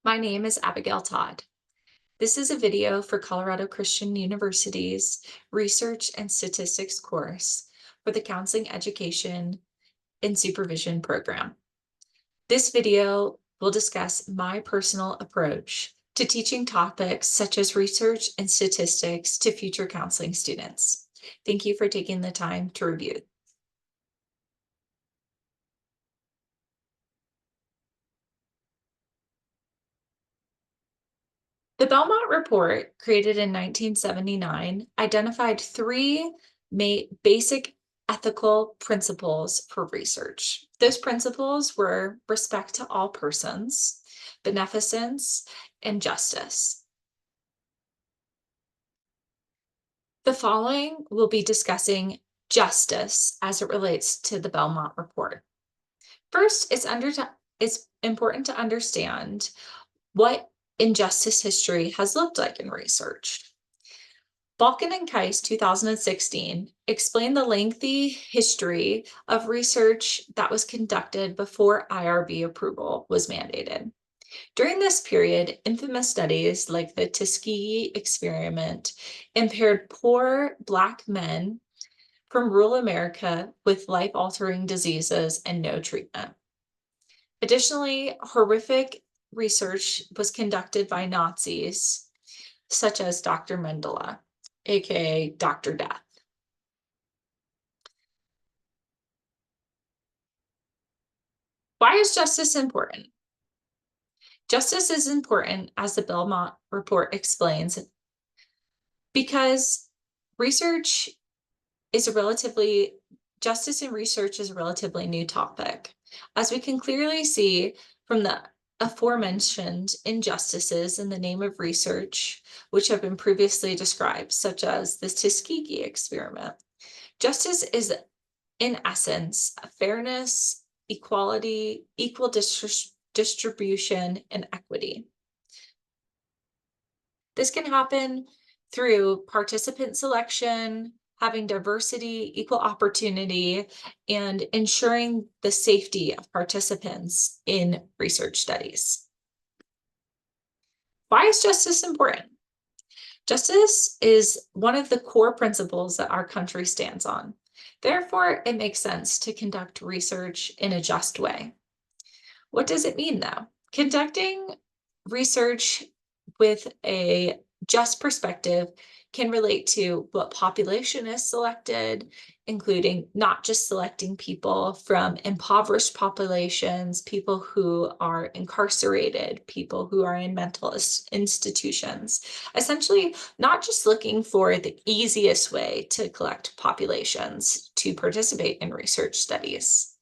My name is Abigail Todd. This is a video for Colorado Christian University's Research and Statistics course for the Counseling Education and Supervision program. This video will discuss my personal approach to teaching topics such as research and statistics to future counseling students. Thank you for taking the time to review. The Belmont Report, created in 1979, identified three basic ethical principles for research. Those principles were respect to all persons, beneficence, and justice. The following will be discussing justice as it relates to the Belmont Report. First, it's important to understand what injustice history has looked like in research. Balkin and Keiss, 2016, explained the lengthy history of research that was conducted before IRB approval was mandated. During this period, infamous studies like the Tuskegee experiment impaired poor Black men from rural America with life-altering diseases and no treatment. Additionally, horrific research was conducted by Nazis, such as Dr. Mengele, aka Dr. Death. Why is justice important? Justice is important, as the Belmont Report explains, because research is justice in research is a relatively new topic. As we can clearly see from the aforementioned injustices in the name of research, which have been previously described, such as the Tuskegee experiment. Justice is, in essence, fairness, equality, equal distribution, and equity. This can happen through participant selection, having diversity, equal opportunity, and ensuring the safety of participants in research studies. Why is justice important? Justice is one of the core principles that our country stands on. Therefore, it makes sense to conduct research in a just way. What does it mean, though? Conducting research with a just perspective can relate to what population is selected, including not just selecting people from impoverished populations, people who are incarcerated, people who are in mental institutions. Essentially, not just looking for the easiest way to collect populations to participate in research studies.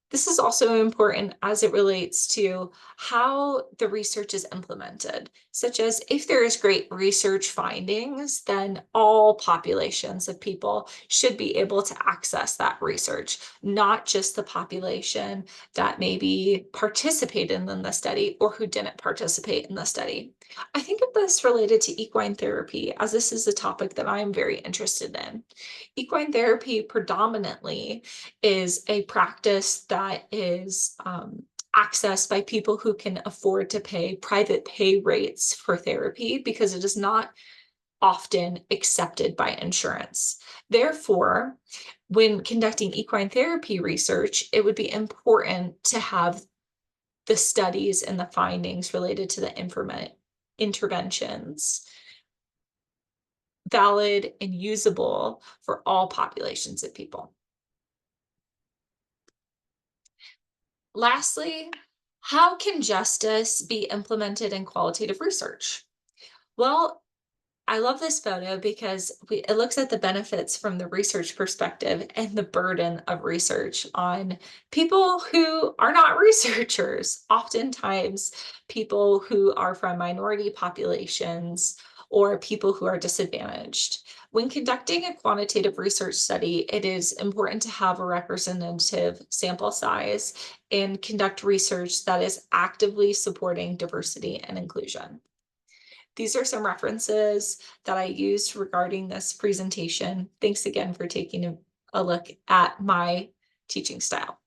This is also important as it relates to how the research is implemented, such as if there is great research findings, then all populations of people should be able to access that research, not just the population that maybe participated in the study or who didn't participate in the study. I think of this related to equine therapy, as this is a topic that I'm very interested in. Equine therapy predominantly is a practice that is accessed by people who can afford to pay private pay rates for therapy because it is not often accepted by insurance. Therefore, when conducting equine therapy research, it would be important to have the studies and the findings related to the interventions valid and usable for all populations of people. Lastly, how can justice be implemented in qualitative research? Well, I love this photo because it looks at the benefits from the research perspective and the burden of research on people who are not researchers, oftentimes people who are from minority populations or people who are disadvantaged. When conducting a quantitative research study, it is important to have a representative sample size and conduct research that is actively supporting diversity and inclusion. These are some references that I used regarding this presentation. Thanks again for taking a look at my teaching style.